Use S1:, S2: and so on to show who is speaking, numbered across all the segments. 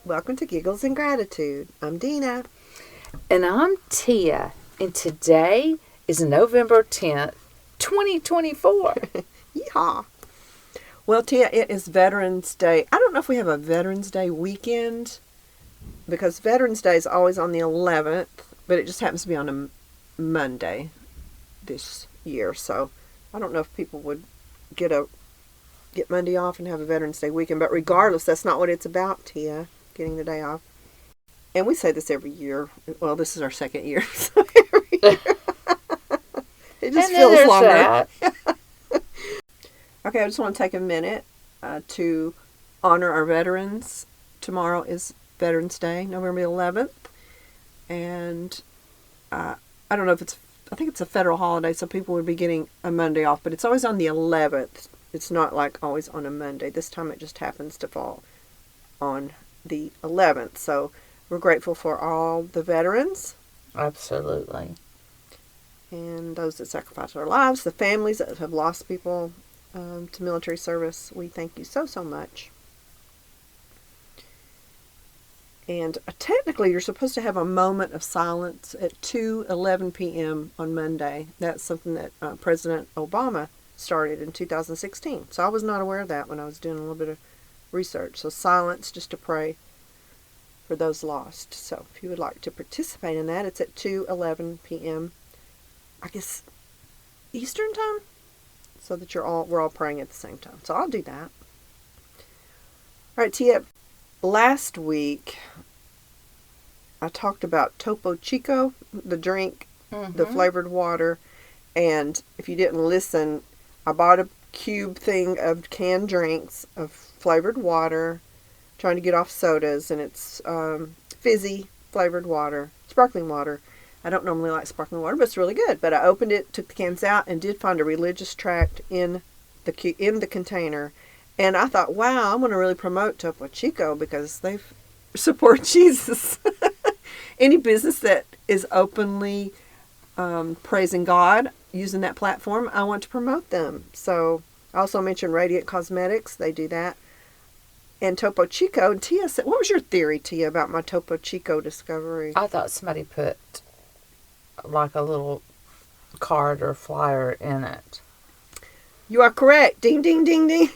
S1: Welcome to Giggles and Gratitude. I'm Dena.
S2: And I'm Tia. And today is November 10th, 2024.
S1: Yeehaw. Well, Tia, it is Veterans Day. I don't know if we have a Veterans Day weekend because Veterans Day is always on the 11th, but it just happens to be on a Monday this year. So I don't know if people would get Monday off and have a Veterans Day weekend. But regardless, that's not what it's about, Tia, getting the day off. And we say this every year. Well, this is our second year. So every year. It just feels longer. Okay, I just want to take a minute to honor our veterans. Tomorrow is Veterans Day, November 11th. And I don't know if I think it's a federal holiday, so people would be getting a Monday off. But it's always on the 11th. It's not like always on a Monday. This time it just happens to fall on the 11th. So we're grateful for all the veterans.
S2: Absolutely.
S1: And those that sacrificed their lives, the families that have lost people to military service. We thank you so, so much. And technically, you're supposed to have a moment of silence at 2:11 p.m. on Monday. That's something that President Obama started in 2016. So I was not aware of that when I was doing a little bit of research. So silence just to pray for those lost. So if you would like to participate in that, it's at 2:11 p.m. I guess Eastern time, so that we're all praying at the same time. So I'll do that. All right, Tia. Last week, I talked about Topo Chico, the drink, the flavored water, and if you didn't listen, I bought a cube thing of canned drinks of flavored water, trying to get off sodas, and it's fizzy flavored water, sparkling water. I don't normally like sparkling water, but it's really good. But I opened it, took the cans out, and did find a religious tract in the container. And I thought, wow, I'm going to really promote Topo Chico because they support Jesus. Any business that is openly praising God using that platform, I want to promote them. So I also mentioned Radiant Cosmetics. They do that. And Topo Chico. And Tia said, what was your theory, Tia, about my Topo Chico discovery?
S2: I thought somebody put like a little card or flyer in it.
S1: You are correct. Ding, ding, ding, ding.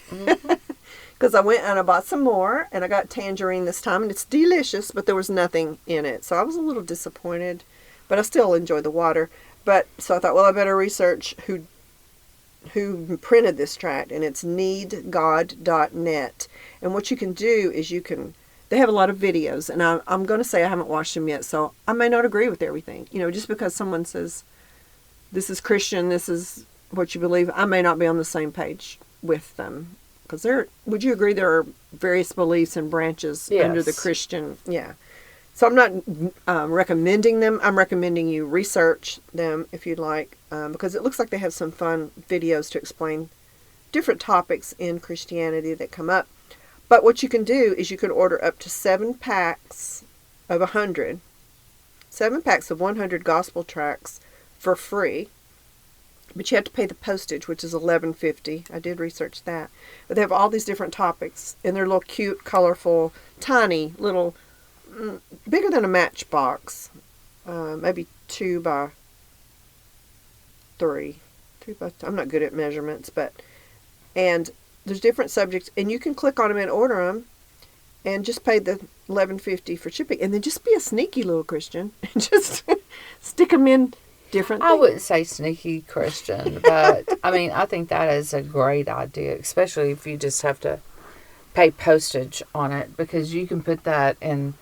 S1: Because I went and I bought some more, and I got tangerine this time, and it's delicious, but there was nothing in it. So I was a little disappointed, but I still enjoy the water. So I thought, well, I better research who printed this tract, and it's needgod.net. And what you can do is they have a lot of videos, and I'm going to say I haven't watched them yet, so I may not agree with everything. Just because someone says, this is Christian, this is what you believe, I may not be on the same page with them. Because would you agree there are various beliefs and branches under the Christian? Yeah. So I'm not recommending them. I'm recommending you research them if you'd like, because it looks like they have some fun videos to explain different topics in Christianity that come up. But what you can do is you can order up to 7 packs of 100. 7 packs of 100 gospel tracts for free. But you have to pay the postage, which is $11.50. I did research that. But they have all these different topics. And they're little cute, colorful, tiny, little, bigger than a matchbox. Maybe 2 by 3. I'm not good at measurements, and there's different subjects, and you can click on them and order them, and just pay the $11.50 for shipping, and then just be a sneaky little Christian and just stick them in different things.
S2: I wouldn't say sneaky Christian, but I think that is a great idea, especially if you just have to pay postage on it, because you can put that in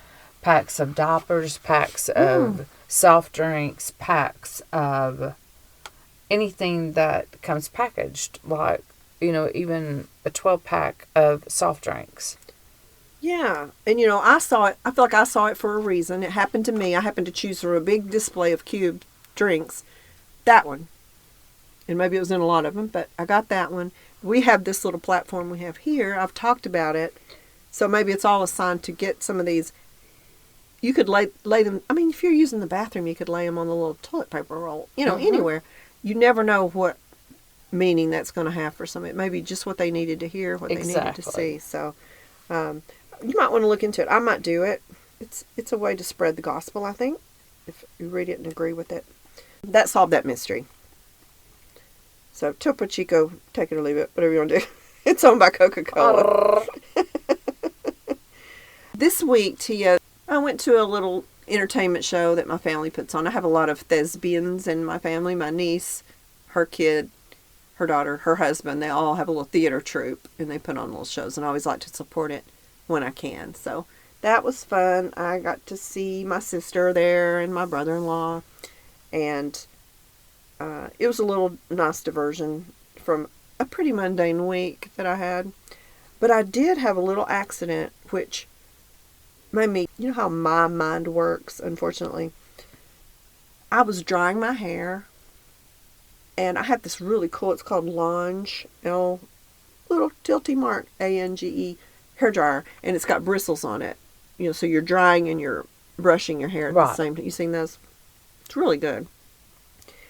S2: packs of diapers, packs of soft drinks, packs of anything that comes packaged, like even a 12-pack of soft drinks.
S1: Yeah. And, I saw it. I feel like I saw it for a reason. It happened to me. I happened to choose from a big display of cube drinks. That one. And maybe it was in a lot of them, but I got that one. We have this little platform we have here. I've talked about it. So maybe it's all assigned to get some of these. You could lay them. If you're using the bathroom, you could lay them on the little toilet paper roll, anywhere. You never know what meaning that's going to have for some. It may be just what they needed to hear, what they needed to see. So you might want to look into it. I might do it. It's a way to spread the gospel, I think, if you read it and agree with it. That solved that mystery. So, Topo Chico, take it or leave it, whatever you want to do. It's owned by Coca-Cola. This week, Tia, I went to a little entertainment show that my family puts on. I have a lot of thespians in my family. My niece, her kid, her daughter, her husband, they all have a little theater troupe, and they put on little shows, and I always like to support it when I can. So that was fun. I got to see my sister there and my brother-in-law, and it was a little nice diversion from a pretty mundane week that I had. But I did have a little accident, which made me, you know how my mind works, unfortunately. I was drying my hair, and I have this really cool, it's called Lange, little tilty mark, ANGE, hair dryer, and it's got bristles on it. You know, so you're drying and you're brushing your hair at the same time. You seen those? It's really good.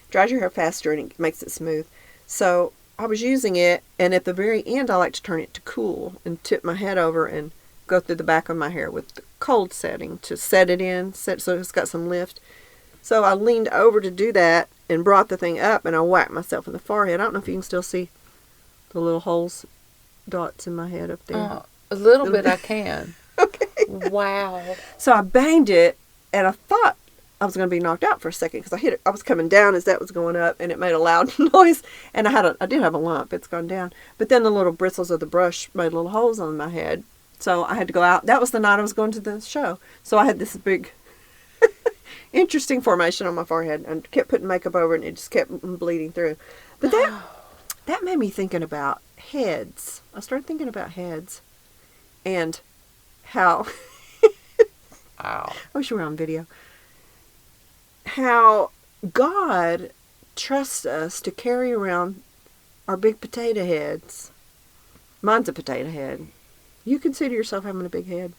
S1: Dries your hair faster and it makes it smooth. So I was using it, and at the very end I like to turn it to cool and tip my head over and go through the back of my hair with the cold setting to set it in, so it's got some lift. So I leaned over to do that and brought the thing up, and I whacked myself in the forehead. I don't know if you can still see the little holes, dots in my head up there.
S2: A little bit I can.
S1: Okay.
S2: Wow.
S1: So I banged it, and I thought I was going to be knocked out for a second because I hit it. I was coming down as that was going up, and it made a loud noise. And I did have a lump. It's gone down. But then the little bristles of the brush made little holes on my head. So I had to go out. That was the night I was going to the show. So I had this big, interesting formation on my forehead, and kept putting makeup over it, and it just kept bleeding through. But that made me thinking about heads. I started thinking about heads and how...
S2: Wow.
S1: I wish we were on video. How God trusts us to carry around our big potato heads. Mine's a potato head. You consider yourself having a big head?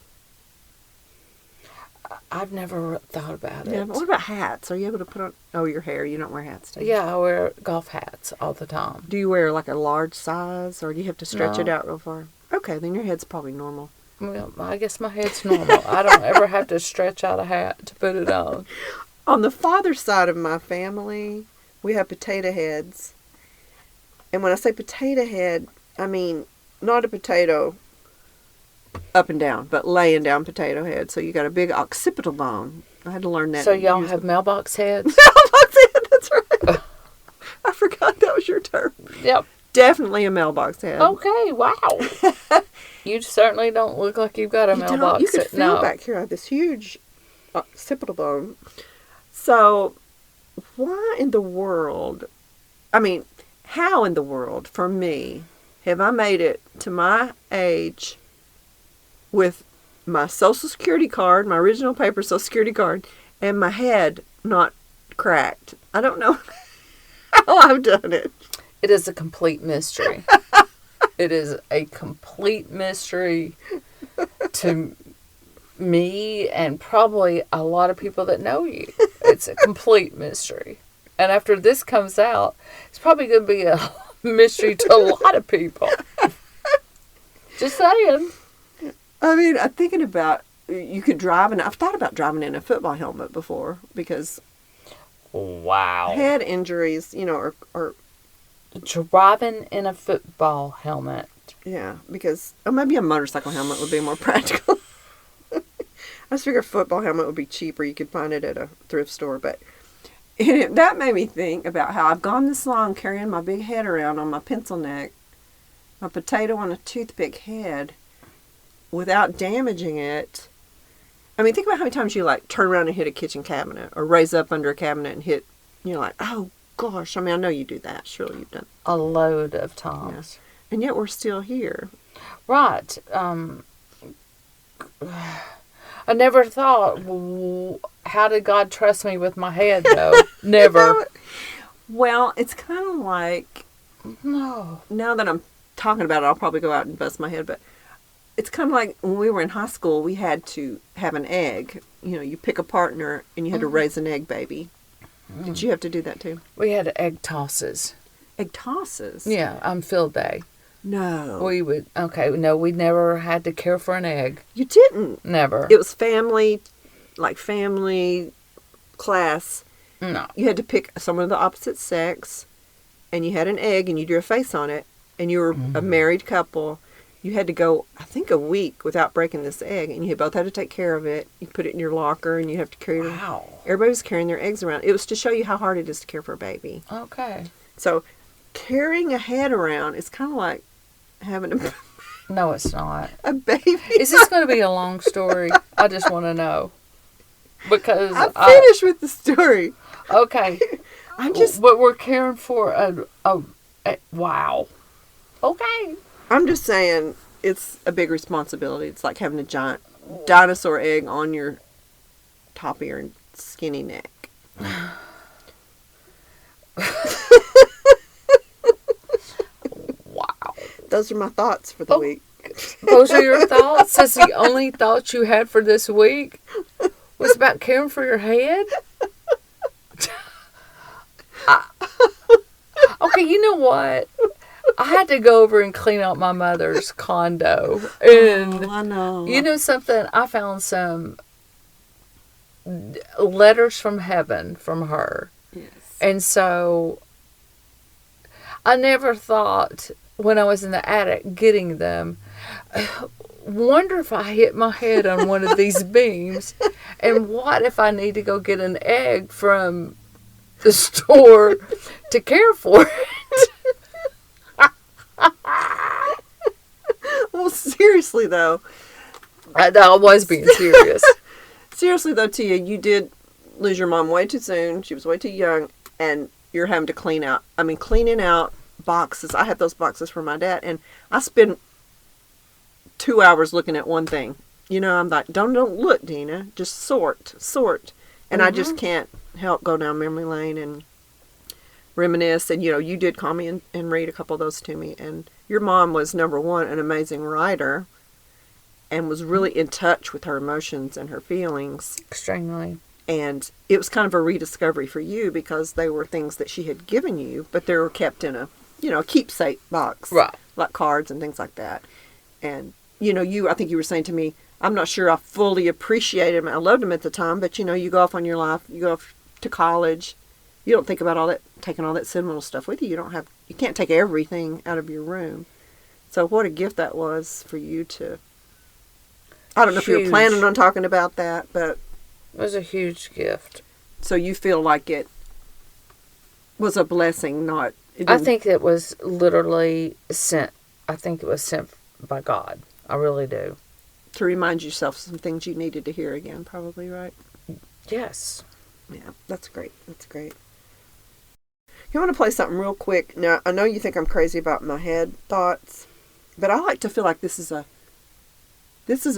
S2: I've never thought about it.
S1: Yeah, but what about hats? Are you able to put on... Oh, your hair. You don't wear hats, do you?
S2: Yeah, I wear golf hats all the time.
S1: Do you wear like a large size, or do you have to stretch it out real far? Okay, then your head's probably normal.
S2: Well, I guess my head's normal. I don't ever have to stretch out a hat to put it on.
S1: On the father's side of my family, we have potato heads. And when I say potato head, I mean not a potato up and down, but laying down potato head. So you got a big occipital bone. I had to learn that.
S2: So y'all have mailbox heads?
S1: Mailbox head, that's right. I forgot that was your term.
S2: Yep.
S1: Definitely a mailbox head.
S2: Okay, wow. You certainly don't look like you've got a mailbox.
S1: You can feel back here. I have this huge occipital bone. So, why in the world, how in the world, for me, have I made it to my age with my Social Security card, my original paper Social Security card, and my head not cracked? I don't know how I've done it.
S2: It is a complete mystery. It is a complete mystery to me and probably a lot of people that know you. It's a complete mystery. And after this comes out, it's probably going to be a mystery to a lot of people. Just saying.
S1: I'm thinking about, you could drive, and I've thought about driving in a football helmet before, because
S2: wow,
S1: head injuries, are
S2: driving in a football helmet.
S1: Yeah, because maybe a motorcycle helmet would be more practical. I just figure a football helmet would be cheaper. You could find it at a thrift store. But that made me think about how I've gone this long carrying my big head around on my pencil neck, my potato on a toothpick head, without damaging it. Think about how many times you turn around and hit a kitchen cabinet, or raise up under a cabinet and hit, oh gosh. I know you do that. Surely you've done
S2: a load of times.
S1: Yeah. And yet we're still here.
S2: Right. I never thought, how did God trust me with my head, though? Never.
S1: Well, it's kind of like...
S2: No.
S1: Now that I'm talking about it, I'll probably go out and bust my head, but it's kind of like when we were in high school, we had to have an egg. You pick a partner, and you had to raise an egg baby. Did you have to do that, too?
S2: We had egg tosses.
S1: Egg tosses?
S2: Yeah, on field day.
S1: No.
S2: We never had to care for an egg.
S1: You didn't.
S2: Never.
S1: It was family class.
S2: No.
S1: You had to pick someone of the opposite sex, and you had an egg, and you drew a face on it, and you were a married couple. You had to go, I think, a week without breaking this egg, and you both had to take care of it. You put it in your locker, and you have to carry it.
S2: Wow.
S1: Everybody was carrying their eggs around. It was to show you how hard it is to care for a baby.
S2: Okay.
S1: So, carrying a head around is kind of like having
S2: No, it's not.
S1: a baby.
S2: Is this going to be a long story? I just want to know. Because
S1: I'm finished with the story.
S2: Okay. But we're caring for a wow. Okay.
S1: I'm just saying it's a big responsibility. It's like having a giant dinosaur egg on your top of your skinny neck.
S2: Wow.
S1: Those are my thoughts for the week.
S2: Those are your thoughts? That's the only thoughts you had for this week? Was about caring for your head? Okay, you know what? I had to go over and clean out my mother's condo. And
S1: I know.
S2: you know something? I found some letters from heaven from her.
S1: Yes.
S2: And so I never thought when I was in the attic getting them, wonder if I hit my head on one of these beams, and what if I need to go get an egg from the store to care for it?
S1: Well, seriously though.
S2: I was being serious.
S1: Seriously though, Tia, you did lose your mom way too soon. She was way too young, and you're having to cleaning out boxes. I had those boxes for my dad, and I spent 2 hours looking at one thing. You know, I'm like, don't look, Dena. Just sort. And I just can't help go down memory lane and reminisce. And, you did call me and read a couple of those to me. And your mom was, number one, an amazing writer and was really in touch with her emotions and her feelings.
S2: Extremely.
S1: And it was kind of a rediscovery for you because they were things that she had given you, but they were kept in a keepsake box.
S2: Right.
S1: Like cards and things like that. And, I think you were saying to me, I'm not sure I fully appreciated them. I loved them at the time, but, you go off on your life, you go off to college. You don't think about taking all that sentimental stuff with you. You can't take everything out of your room. So what a gift that was for you to, I don't know if you were planning on talking about that, but.
S2: It was a huge gift.
S1: So you feel like it was a blessing, not.
S2: I think it was literally sent. I think it was sent by God. I really do.
S1: To remind yourself some things you needed to hear again, probably, right?
S2: Yes.
S1: Yeah, that's great. That's great. You want to play something real quick? Now, I know you think I'm crazy about my head thoughts, but I like to feel like this is a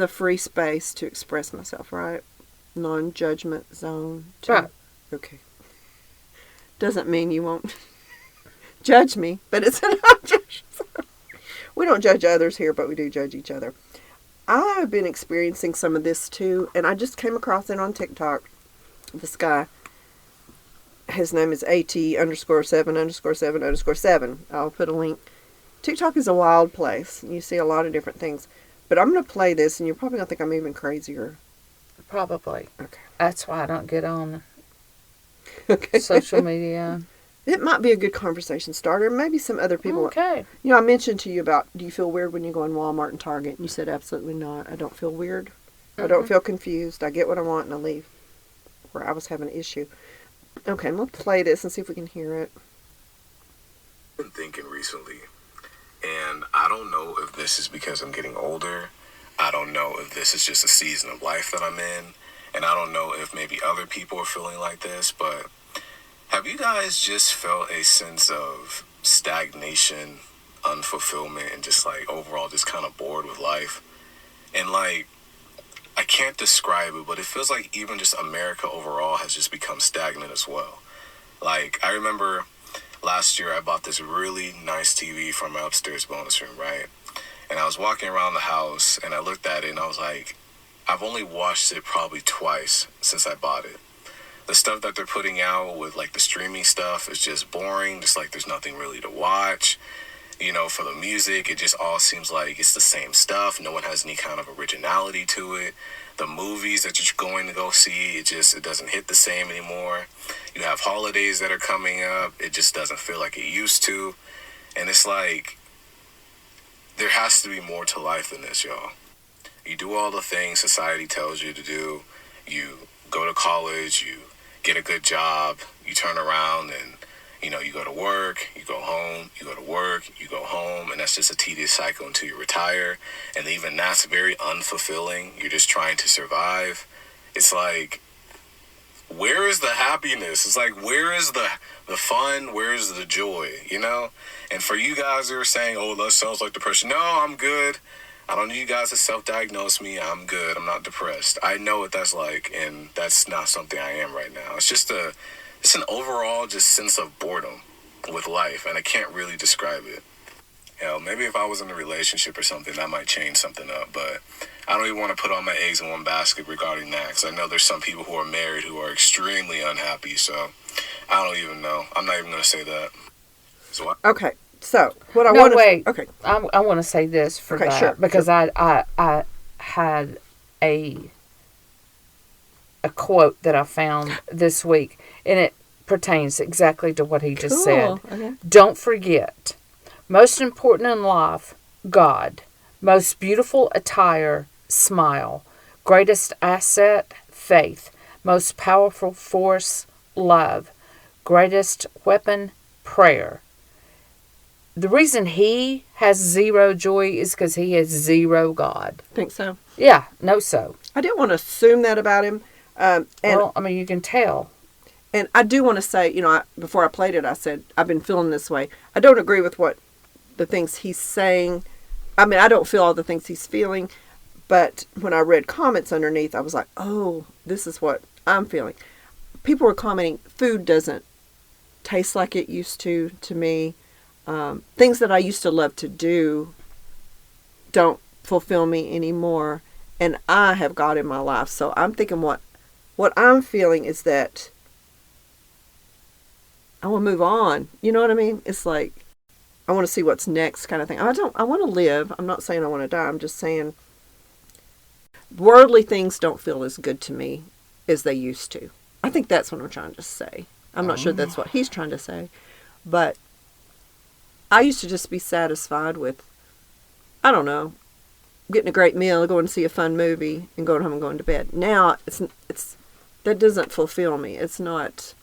S1: free space to express myself, right? Non-judgment zone.
S2: Right.
S1: Okay. Doesn't mean you won't judge me, but it's a non-judgment zone. We don't judge others here, but we do judge each other. I've been experiencing some of this too, and I just came across it on TikTok. This guy, his name is AT_7_7_7_7. I'll put a link. TikTok is a wild place. You see a lot of different things. But I'm going to play this, and you're probably going to think I'm even crazier.
S2: Probably.
S1: Okay.
S2: That's why I don't get on
S1: Okay.
S2: social media.
S1: It might be a good conversation starter. Maybe some other people.
S2: Okay.
S1: I mentioned to you about, do you feel weird when you go in Walmart and Target? And you said, absolutely not. I don't feel weird. I don't feel confused. I get what I want and I leave. Where I was having an issue. Okay, I'm going to play this and see if we can hear it.
S3: I've been thinking recently, and I don't know if this is because I'm getting older. I don't know if this is just a season of life that I'm in. And I don't know if maybe other people are feeling like this, but have you guys just felt a sense of stagnation, unfulfillment, and just like overall just kind of bored with life? And like, I can't describe it, but it feels like even just America overall has just become stagnant as well. Like, I remember last year I bought this really nice TV from my upstairs bonus room, right? And I was walking around the house and I looked at it and I was like, I've only watched it probably twice since I bought it. The stuff that they're putting out with like the streaming stuff is just boring, just like there's nothing really to watch. For the music, it just all seems like it's the same stuff. No one has any kind of originality to it. The movies that you're going to go see, it doesn't hit the same anymore. You have holidays that are coming up. It just doesn't feel like it used to. And it's like, there has to be more to life than this, y'all. You do all the things society tells you to do. You go to college, you get a good job, you turn around and, you go to work, you go home, you go to work, you go home, and that's just a tedious cycle until you retire. And even that's very unfulfilling. You're just trying to survive. It's like, where is the happiness? It's like, where is the fun? Where is the joy, And for you guys who are saying, oh, that sounds like depression. No, I'm good. I don't need you guys to self-diagnose me. I'm good. I'm not depressed. I know what that's like, and that's not something I am right now. It's an overall just sense of boredom with life, and I can't really describe it. Maybe if I was in a relationship or something, that might change something up, but I don't even want to put all my eggs in one basket regarding that, because I know there's some people who are married who are extremely unhappy, so I don't even know. I'm not even going to say that.
S1: Okay, so what I
S2: No,
S1: want to...
S2: wait.
S1: Okay.
S2: I want to say this for
S1: Okay,
S2: that.
S1: sure,
S2: Because
S1: sure.
S2: I had a quote that I found this week, and it pertains exactly to what he just said.
S1: Okay.
S2: Don't forget, most important in life, God. Most beautiful attire, smile. Greatest asset, faith. Most powerful force, love. Greatest weapon, prayer. The reason he has zero joy is because he has zero God.
S1: Think so?
S2: Yeah, no so.
S1: I didn't want to assume that about him.
S2: You can tell.
S1: And I do want to say, before I played it, I said, I've been feeling this way. I don't agree with the things he's saying. I mean, I don't feel all the things he's feeling. But when I read comments underneath, I was like, oh, this is what I'm feeling. People were commenting, food doesn't taste like it used to me. Things that I used to love to do don't fulfill me anymore. And I have God in my life. So I'm thinking what I'm feeling is that I want to move on. You know what I mean? It's like, I want to see what's next kind of thing. I want to live. I'm not saying I want to die. I'm just saying worldly things don't feel as good to me as they used to. I think that's what I'm trying to say. I'm not sure that's what he's trying to say. But I used to just be satisfied with, I don't know, getting a great meal, going to see a fun movie, and going home and going to bed. Now, it's that doesn't fulfill me. It's not.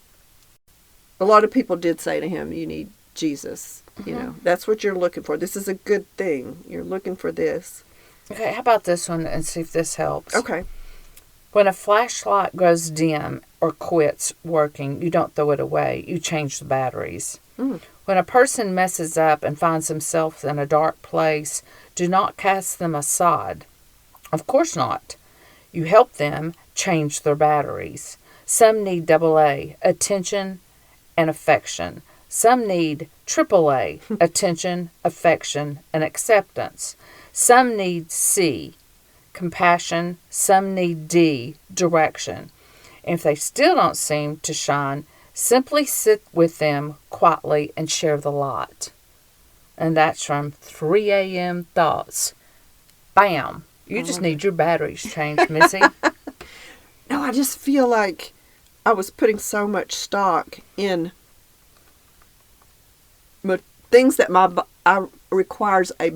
S1: A lot of people did say to him, you need Jesus.
S2: Mm-hmm.
S1: That's what you're looking for. This is a good thing. You're looking for this.
S2: Okay, how about this one and see if this helps?
S1: Okay.
S2: When a flashlight goes dim or quits working, you don't throw it away. You change the batteries. When a person messes up and finds himself in a dark place, do not cast them aside. Of course not. You help them change their batteries. Some need AA, attention and affection. Some need AAA, attention, affection, and acceptance. Some need C, compassion. Some need D, direction. And if they still don't seem to shine, simply sit with them quietly and share the light. And that's from 3 a.m. Thoughts. Bam. You just need your batteries changed, Missy.
S1: No, I just feel like I was putting so much stock in things that requires a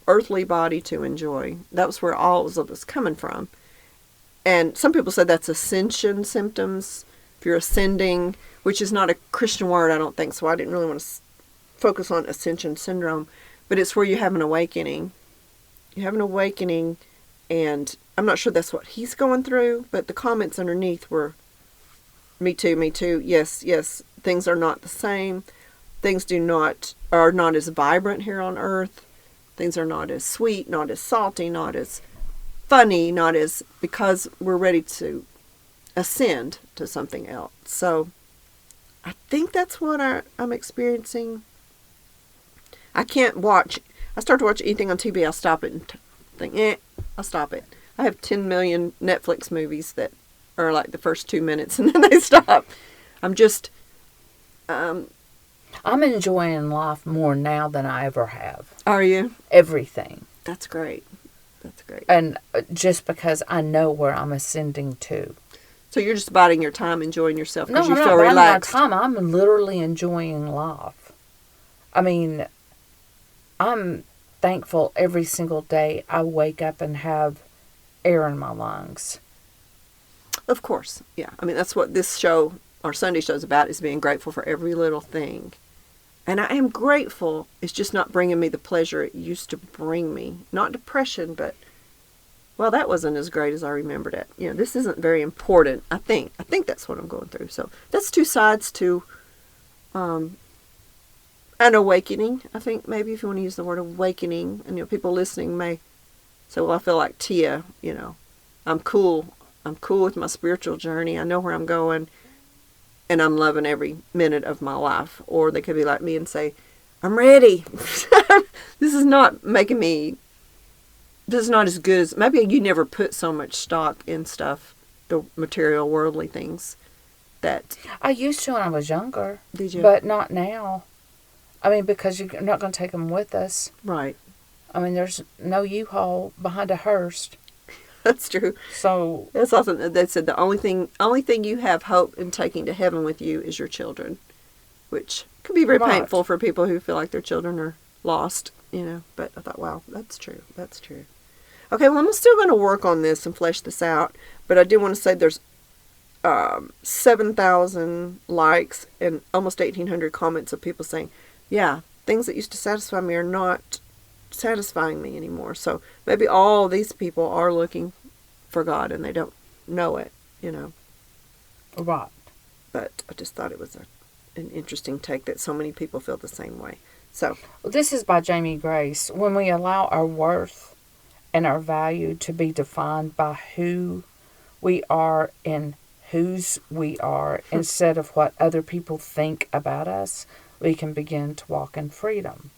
S1: earthly body to enjoy. That was where all of it was coming from. And some people said that's ascension symptoms. If you're ascending, which is not a Christian word, I don't think, so I didn't really want to focus on ascension syndrome. But it's where you have an awakening. You have an awakening, and I'm not sure that's what he's going through, but the comments underneath were, me too, yes, things are not the same. Things are not as vibrant here on earth. Things are not as sweet, not as salty, not as funny, because we're ready to ascend to something else. So I think that's what I'm experiencing. I start to watch anything on TV, I'll stop it and think, I'll stop it. I have 10 million Netflix movies that are like the first 2 minutes and then they stop. I'm just,
S2: I'm enjoying life more now than I ever have.
S1: Are you?
S2: Everything.
S1: That's great. That's great.
S2: And just because I know where I'm ascending to.
S1: So you're just biding your time, enjoying yourself
S2: No,
S1: because
S2: I'm
S1: you
S2: not
S1: feel
S2: biding my
S1: relaxed.
S2: time. I'm literally enjoying life. I mean, I'm thankful every single day I wake up and have air in my lungs.
S1: Of course, yeah. I mean, that's what this show, our Sunday show, is about, is being grateful for every little thing. And I am grateful. It's just not bringing me the pleasure it used to bring me. Not depression, but, well, that wasn't as great as I remembered it. You know, this isn't very important, I think. I think that's what I'm going through. So that's two sides to an awakening, I think, maybe, if you want to use the word awakening. And, you know, people listening may say, well, I feel like Tia, you know, I'm cool. I'm cool with my spiritual journey. I know where I'm going, and I'm loving every minute of my life. Or they could be like me and say, I'm ready. This is not making me, this is not as good as, maybe you never put so much stock in stuff, the material, worldly things, that.
S2: I used to when I was younger.
S1: Did you?
S2: But not now. I mean, because you're not going to take them with us.
S1: Right.
S2: I mean, there's no U-Haul behind a hearse.
S1: That's true.
S2: So
S1: That's awesome. They said the only thing you have hope in taking to heaven with you is your children, which could be very
S2: Right.
S1: painful for people who feel like their children are lost, you know. But I thought, wow, that's true. That's true. Okay, well, I'm still going to work on this and flesh this out, but I do want to say there's 7,000 likes and almost 1,800 comments of people saying, yeah, things that used to satisfy me are not satisfying me anymore. So maybe all these people are looking for God and they don't know it, you know.
S2: right.
S1: But I just thought it was an interesting take that so many people feel the same way. So,
S2: Well, this is by Jamie Grace. When we allow our worth and our value to be defined by who we are and whose we are instead of what other people think about us, we can begin to walk in freedom.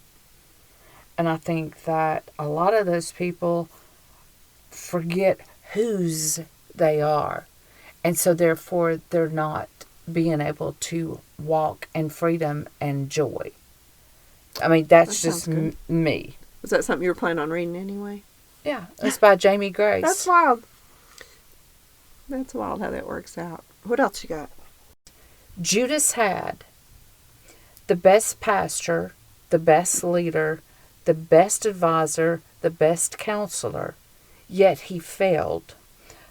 S2: And I think that a lot of those people forget whose they are. And so therefore they're not being able to walk in freedom and joy. I mean, that's
S1: That
S2: just
S1: sounds good.
S2: me.
S1: was that something you were planning on reading anyway?
S2: Yeah, it's by Jamie Grace.
S1: That's wild. That's wild how that works out. What else you got?
S2: Judas had the best pastor, the best leader, the best advisor, the best counselor, yet he failed.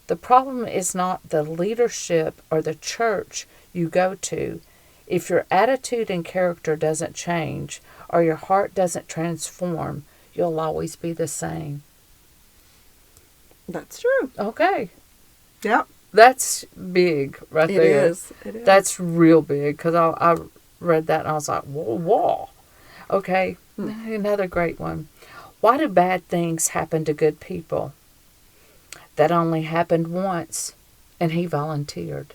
S2: The problem is not the leadership or the church you go to. If your attitude and character doesn't change or your heart doesn't transform, you'll always be the same.
S1: That's true.
S2: Okay.
S1: Yep.
S2: That's big right
S1: It
S2: there.
S1: is. It is.
S2: That's real big because I read that and I was like, whoa, whoa. Okay, another great one. Why do bad things happen to good people? That only happened once, and he volunteered.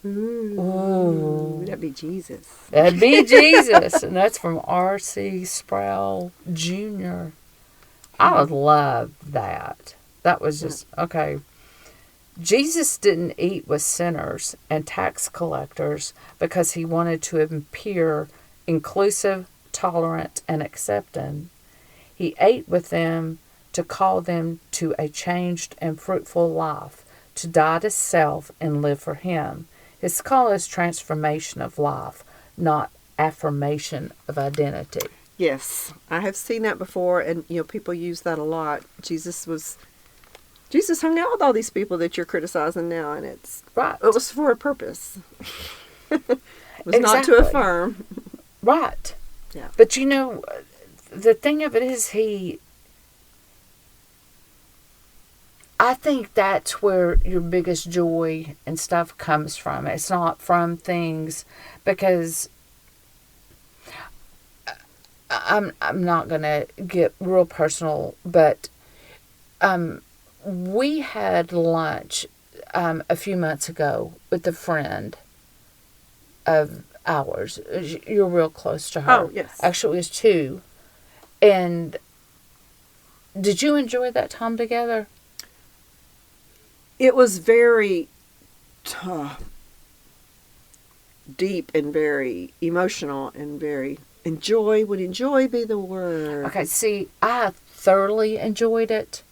S1: Ooh. That'd be Jesus.
S2: That'd be Jesus. And that's from R.C. Sproul Jr. I love that. That was just, okay. Jesus didn't eat with sinners and tax collectors because he wanted to appear inclusive, tolerant, and accepting. He ate with them to call them to a changed and fruitful life, to die to self and live for him. His call is transformation of life, not affirmation of identity.
S1: Yes, I have seen that before, and you know, people use that a lot. Jesus hung out with all these people that you're criticizing now, and it was for a purpose. It was not to
S2: Exactly.
S1: affirm.
S2: Right.
S1: Yeah.
S2: But you know, the thing of it is I think that's where your biggest joy and stuff comes from. It's not from things, because I'm not going to get real personal, but we had lunch a few months ago with a friend of ours. You're real close to her.
S1: Oh, yes.
S2: Actually, it was two. And did you enjoy that time together?
S1: It was very, deep and very emotional and very enjoy. Would enjoy be the word?
S2: Okay, see, I thoroughly enjoyed it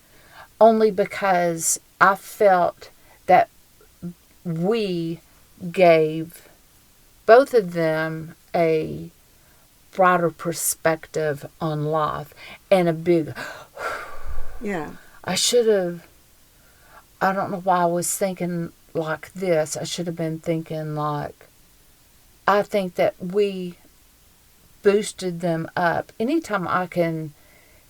S2: only because I felt that we gave both of them a broader perspective on life and a big,
S1: Yeah.
S2: I should have, I don't know why I was thinking like this. I should have been thinking like, I think that we boosted them up. Anytime I can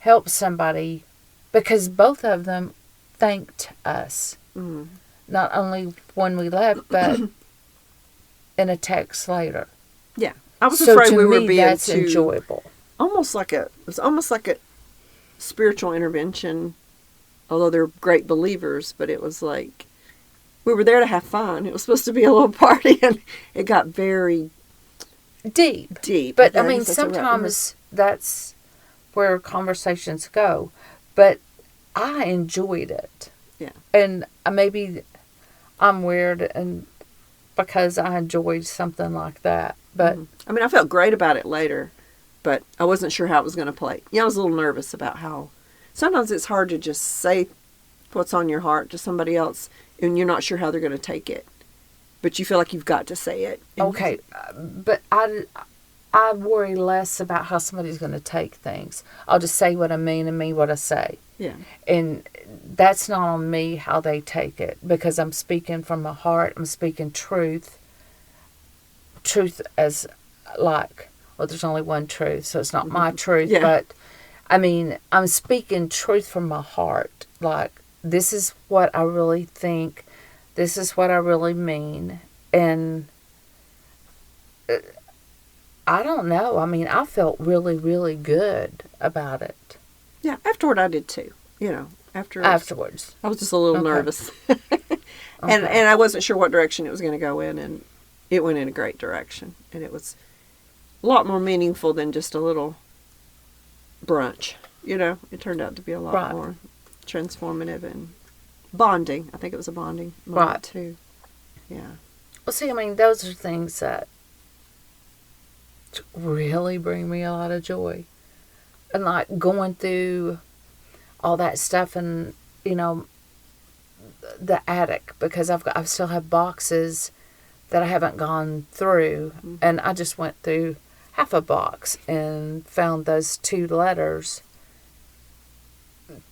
S2: help somebody, because both of them thanked us.
S1: Mm.
S2: Not only when we left, but in a text later.
S1: Yeah. I was
S2: So
S1: afraid
S2: to
S1: we were
S2: me,
S1: being
S2: that's
S1: too
S2: enjoyable.
S1: it was almost like a spiritual intervention, although they're great believers, but it was like we were there to have fun. It was supposed to be a little party, and it got very
S2: Deep.
S1: deep.
S2: But I
S1: guess
S2: mean,
S1: that's the right word.
S2: sometimes that's where conversations go. But I enjoyed it.
S1: Yeah.
S2: And maybe I'm weird and because I enjoyed something like that. But
S1: I mean, I felt great about it later, but I wasn't sure how it was going to play. Yeah, I was a little nervous about how. Sometimes it's hard to just say what's on your heart to somebody else, and you're not sure how they're going to take it, but you feel like you've got to say it. And
S2: okay, but I worry less about how somebody's going to take things. I'll just say what I mean and mean what I say.
S1: Yeah.
S2: And that's not on me how they take it, because I'm speaking from my heart. I'm speaking truth. Truth as like, well, there's only one truth, so it's not my truth.
S1: Yeah.
S2: But, I mean, I'm speaking truth from my heart. Like, this is what I really think. This is what I really mean. And I don't know. I mean, I felt really, really good about it.
S1: Yeah, afterward I did too.
S2: Afterwards.
S1: I was just a little
S2: Okay.
S1: nervous. And I wasn't sure what direction it was going to go in, and it went in a great direction. And it was a lot more meaningful than just a little brunch. It turned out to be a lot
S2: Right.
S1: more transformative and bonding. I think it was a bonding moment
S2: Right.
S1: too. Yeah.
S2: Well, see, I mean, those are things that really bring me a lot of joy. And like going through all that stuff and, the attic, because I still have boxes that I haven't gone through.
S1: Mm-hmm.
S2: And I just went through half a box and found those 2 letters.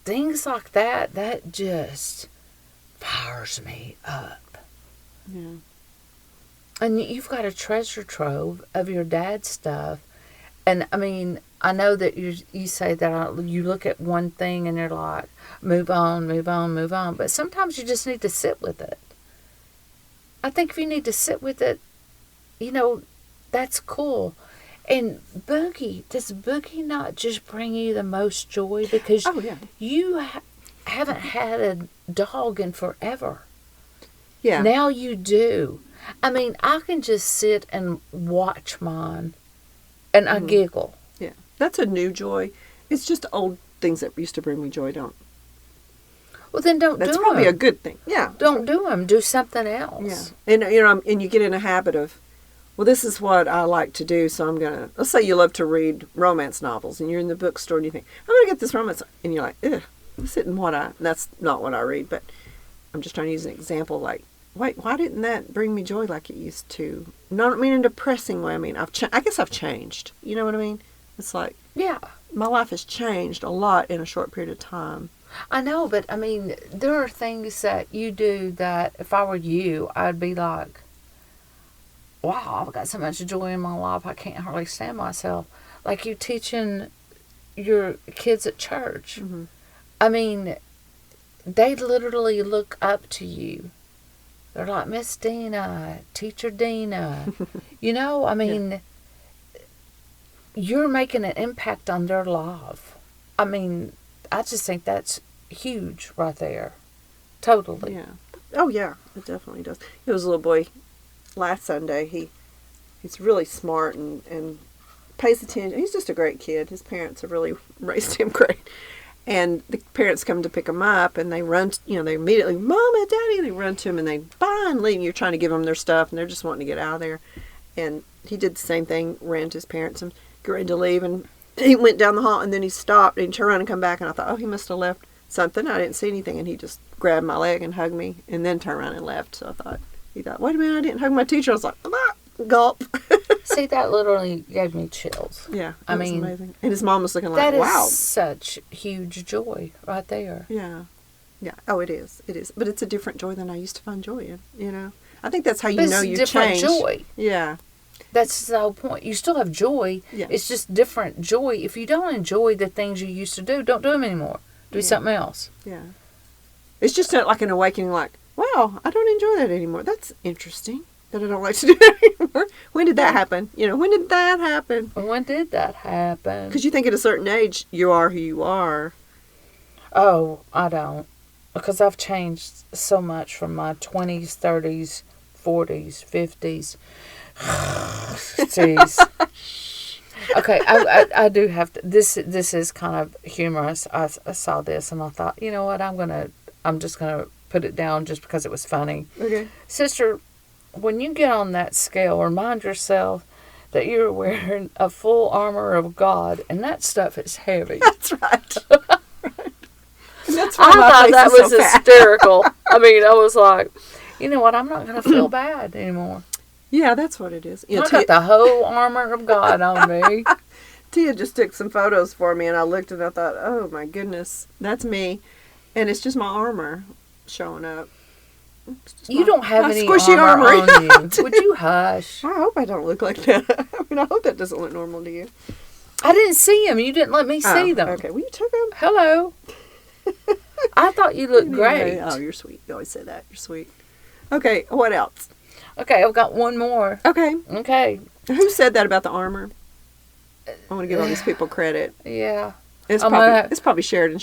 S2: Things like that just fires me up.
S1: Yeah.
S2: And you've got a treasure trove of your dad's stuff. And, I mean, I know that you say that you look at one thing and you're like, move on, move on, move on. But sometimes you just need to sit with it. I think if you need to sit with it, that's cool. And Boogie, does Boogie not just bring you the most joy? Because
S1: Oh, yeah.
S2: you haven't had a dog in forever.
S1: Yeah.
S2: Now you do. I mean, I can just sit and watch mine, and I giggle.
S1: Yeah. That's a new joy. It's just old things that used to bring me joy don't.
S2: Well, then don't do them.
S1: That's probably a good thing. Yeah.
S2: Don't do them. Do something else.
S1: Yeah. And, and you get in a habit of, well, this is what I like to do, so I'm going to, let's say you love to read romance novels, and you're in the bookstore, and you think, I'm going to get this romance, and you're like, ugh, this isn't that's not what I read, but I'm just trying to use an example, like, wait, why didn't that bring me joy like it used to? Not, I mean, in a depressing way. I mean, I guess I've changed. You know what I mean? It's like,
S2: Yeah.
S1: my life has changed a lot in a short period of time.
S2: I know, but I mean, there are things that you do that if I were you, I'd be like, wow, I've got so much joy in my life, I can't hardly stand myself. Like you teaching your kids at church.
S1: Mm-hmm.
S2: I mean, they literally look up to you. They're like, Miss Dena, Teacher Dena. I mean, you're making an impact on their life. I mean, I just think that's huge right there. Totally.
S1: Yeah. Oh, yeah. It definitely does. There was a little boy last Sunday. He's really smart and pays attention. He's just a great kid. His parents have really raised him great. And the parents come to pick him up, and they run, they immediately, Mama, Daddy, they run to him, and they bye and leave. You're trying to give them their stuff, and they're just wanting to get out of there. and he did the same thing, ran to his parents and got ready to leave, and he went down the hall, and then he stopped, and he turned around and come back, and I thought, oh, he must have left something. I didn't see anything, and he just grabbed my leg and hugged me, and then turned around and left. So he thought, wait a minute, I didn't hug my teacher. I was like, ah, gulp.
S2: See, that literally gave me chills.
S1: Yeah,
S2: I
S1: was
S2: mean,
S1: amazing. And his mom was looking like,
S2: that is
S1: wow.
S2: such huge joy right there.
S1: Yeah. Yeah. Oh, it is. It is. But it's a different joy than I used to find joy in, you know. I think that's how you
S2: But
S1: know
S2: it's
S1: you
S2: different
S1: changed.
S2: joy.
S1: Yeah.
S2: That's the whole point. You still have joy.
S1: Yeah.
S2: It's just different joy. If you don't enjoy the things you used to do, don't do them anymore. Do something else.
S1: Yeah. It's just like an awakening, like, wow, I don't enjoy that anymore. That's interesting that I don't like to do that anymore. When did that happen? You know, when did that happen?
S2: When did that happen?
S1: Because you think at a certain age, you are who you are.
S2: Oh, I don't. Because I've changed so much from my 20s, 30s, 40s, 50s. Jeez. Okay, I do have to. This is kind of humorous. I saw this and I thought, you know what? I'm just gonna put it down just because it was funny.
S1: Okay.
S2: Sister, when you get on that scale, remind yourself that you're wearing a full armor of God, and that stuff is heavy.
S1: That's right. And that's why
S2: I
S1: my
S2: thought
S1: face
S2: that
S1: is so
S2: was
S1: fat.
S2: hysterical. I mean, I was like, you know what? I'm not gonna feel bad anymore.
S1: Yeah, that's what it is. You know,
S2: I got the whole armor of God on me.
S1: Tia just took some photos for me, and I looked and I thought, oh my goodness, that's me. And it's just my armor showing up.
S2: You don't have
S1: my
S2: any
S1: squishy
S2: armor
S1: armor.
S2: on you. Would you hush?
S1: I hope I don't look like that. I mean, I hope that doesn't look normal to you.
S2: I didn't see them. You didn't let me see them.
S1: Okay, well, you took them.
S2: Hello. I thought you looked great.
S1: Oh, you're sweet. You always say that. You're sweet. Okay, what else?
S2: Okay, I've got one more.
S1: Okay.
S2: Okay.
S1: Who said that about the armor? I want to give all these people credit.
S2: Yeah.
S1: It's probably Sheridan.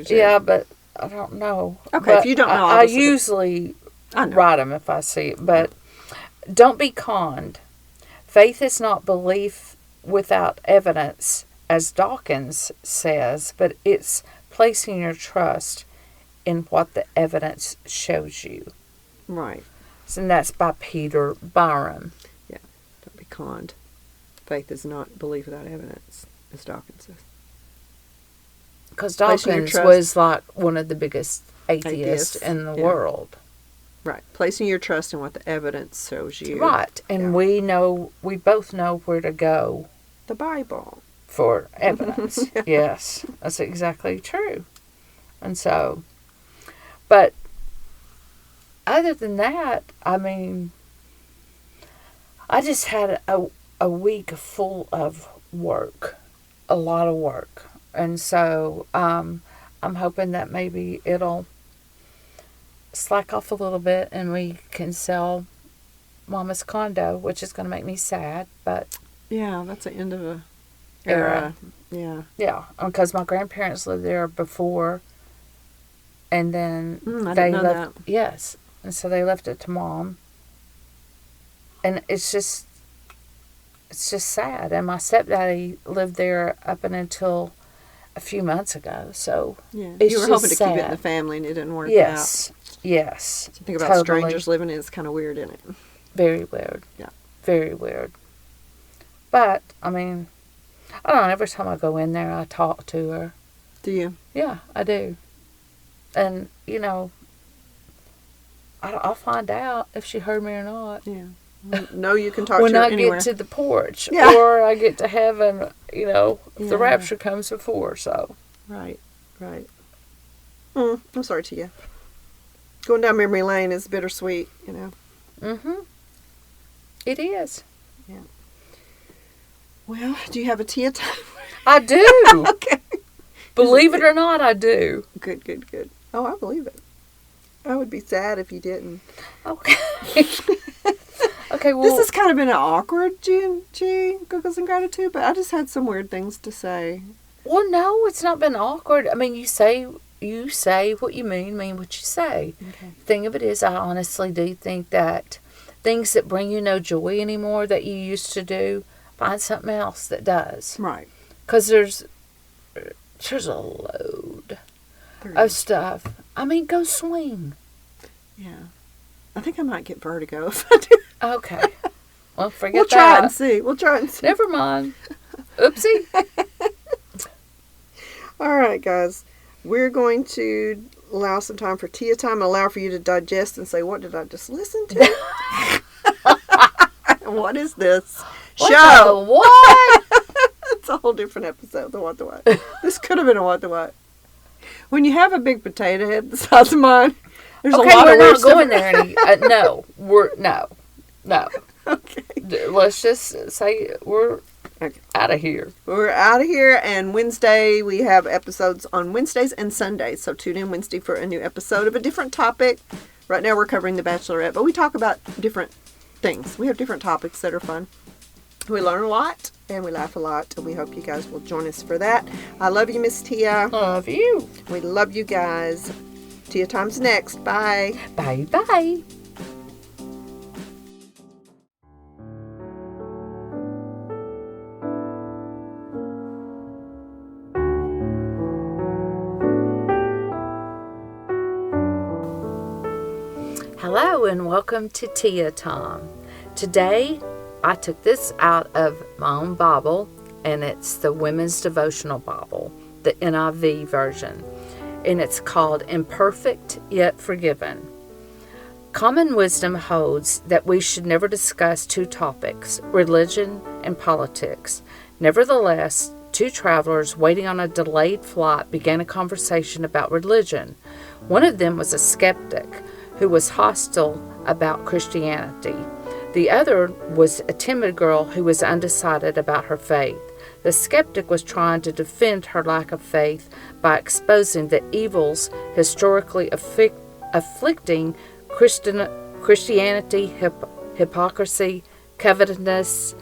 S2: Yeah, but I don't know.
S1: Okay,
S2: but
S1: if you don't know,
S2: I
S1: obviously.
S2: usually
S1: I know.
S2: write them if I see it. But don't be conned. Faith is not belief without evidence, as Dawkins says, but it's placing your trust in what the evidence shows you.
S1: Right.
S2: And that's by Peter Byron.
S1: Yeah. Don't be conned. Faith is not belief without evidence, as Dawkins says.
S2: Because
S1: Placing your
S2: Dawkins
S1: trust-
S2: was like one of the biggest atheists in the
S1: yeah.
S2: world.
S1: Right. Placing your trust in what the evidence shows you.
S2: Right. And we both know where to go
S1: The Bible.
S2: for evidence. Yes. That's exactly true. And so, but other than that, I mean, I just had a week full of work, a lot of work. And so I'm hoping that maybe it'll slack off a little bit and we can sell Mama's condo, which is going to make me sad, but...
S1: Yeah, that's the end of a
S2: Era.
S1: Yeah.
S2: Yeah, because my grandparents lived there before, and then
S1: I
S2: they
S1: didn't know
S2: left.
S1: that.
S2: Yes, and so they left it to Mom, and it's just sad. And my stepdaddy lived there up until a few months ago, so
S1: Yeah.
S2: it's
S1: You were
S2: just
S1: hoping to keep it in
S2: sad.
S1: the family and it didn't work out.
S2: Yes, yes.
S1: To think about
S2: totally.
S1: strangers living in, it's kind of weird, isn't it?
S2: Very weird.
S1: Yeah.
S2: Very weird. But I mean, I don't know. Every time I go in there, I talk to her.
S1: Do you?
S2: Yeah, I do. And, you know, I'll find out if she heard me or not.
S1: Yeah. No, you can talk
S2: when
S1: to her
S2: I
S1: anywhere.
S2: get to the porch.
S1: Yeah.
S2: Or I get to heaven, you know,
S1: Yeah.
S2: the rapture comes before, so.
S1: Right, right. I'm sorry to you. Going down memory lane is bittersweet, you know.
S2: Mm-hmm. It is.
S1: Well, do you have a Tia time?
S2: I do.
S1: Okay.
S2: Believe it or not, I do.
S1: Good, good, good. Oh, I believe it. I would be sad if you didn't.
S2: Okay. Okay, well.
S1: This has kind of been an awkward Giggles and Gratitude, but I just had some weird things to say.
S2: Well, no, it's not been awkward. I mean, you say what you mean what you say.
S1: Okay.
S2: Thing of it is, I honestly do think that things that bring you no joy anymore that you used to do, find something else that does.
S1: Right.
S2: Because there's a load of stuff. I mean, go swing.
S1: Yeah. I think I might get vertigo if I do.
S2: Okay. Well, forget
S1: We'll try and see. We'll try and see.
S2: Never mind. Oopsie.
S1: All right, guys. We're going to allow some time for Tia time and allow for you to digest and say, what did I just listen to? What is this show?
S2: What?
S1: It's a whole different episode of the What the What. This could have been a What the What. When you have a big potato head the size of mine, there's a lot of
S2: we're
S1: weird
S2: not
S1: stuff.
S2: going there. No.
S1: Okay.
S2: Let's just say we're out of here.
S1: We're out of here, and Wednesday we have episodes on Wednesdays and Sundays. So tune in Wednesday for a new episode of a different topic. Right now we're covering The Bachelorette, but we talk about different things. We have different topics that are fun. We learn a lot, and we laugh a lot, and we hope you guys will join us for that. I love you, Miss Tia.
S2: Love you.
S1: We love you guys. Tia time's next. Bye.
S2: Bye-bye. Hello and welcome to Tia Time. Today I took this out of my own Bible, and it's the Women's Devotional Bible, the NIV version, and it's called Imperfect Yet Forgiven. Common wisdom holds that we should never discuss two topics, religion and politics. Nevertheless, two travelers waiting on a delayed flight began a conversation about religion. One of them was a skeptic who was hostile about Christianity. The other was a timid girl who was undecided about her faith. The skeptic was trying to defend her lack of faith by exposing the evils historically afflicting Christianity, hypocrisy, covetousness,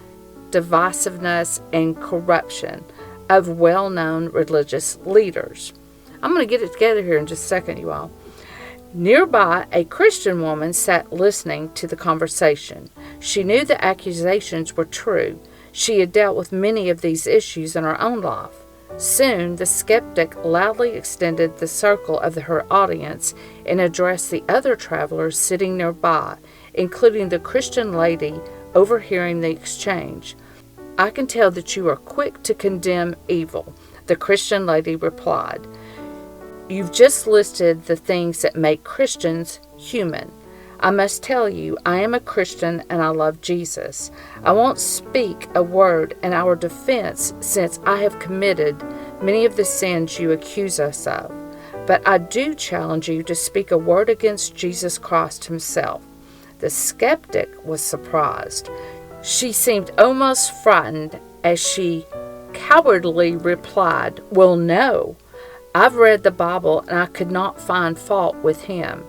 S2: divisiveness, and corruption of well-known religious leaders. I'm going to get it together here in just a second, you all. Nearby, a Christian woman sat listening to the conversation. She knew the accusations were true. She had dealt with many of these issues in her own life. Soon, the skeptic loudly extended the circle of her audience and addressed the other travelers sitting nearby, including the Christian lady overhearing the exchange. "I can tell that you are quick to condemn evil," the Christian lady replied. "You've just listed the things that make Christians human. I must tell you, I am a Christian and I love Jesus. I won't speak a word in our defense since I have committed many of the sins you accuse us of. But I do challenge you to speak a word against Jesus Christ himself." The skeptic was surprised. She seemed almost frightened as she cowardly replied, "Well, no. I've read the Bible and I could not find fault with him.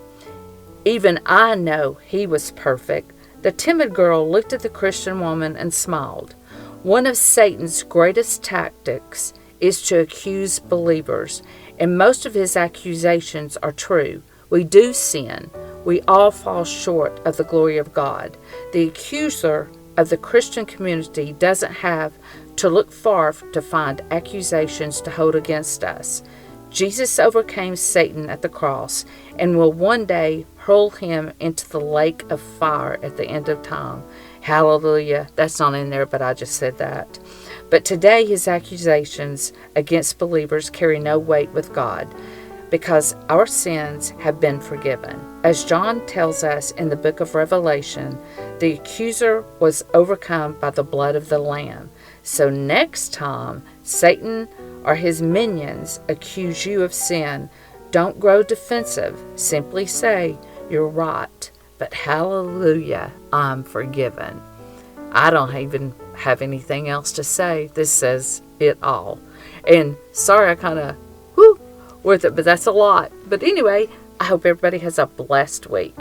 S2: Even I know he was perfect." The timid girl looked at the Christian woman and smiled. One of Satan's greatest tactics is to accuse believers, and most of his accusations are true. We do sin. We all fall short of the glory of God. The accuser of the Christian community doesn't have to look far to find accusations to hold against us. Jesus overcame Satan at the cross and will one day hurl him into the lake of fire at the end of time. Hallelujah. That's not in there, but I just said that. But today his accusations against believers carry no weight with God because our sins have been forgiven. As John tells us in the book of Revelation, the accuser was overcome by the blood of the Lamb. So next time Satan or his minions accuse you of sin, don't grow defensive. Simply say, "You're right, but hallelujah, I'm forgiven." I don't even have anything else to say. This says it all. And sorry I kind of with it, but that's a lot. But anyway, I hope everybody has a blessed week.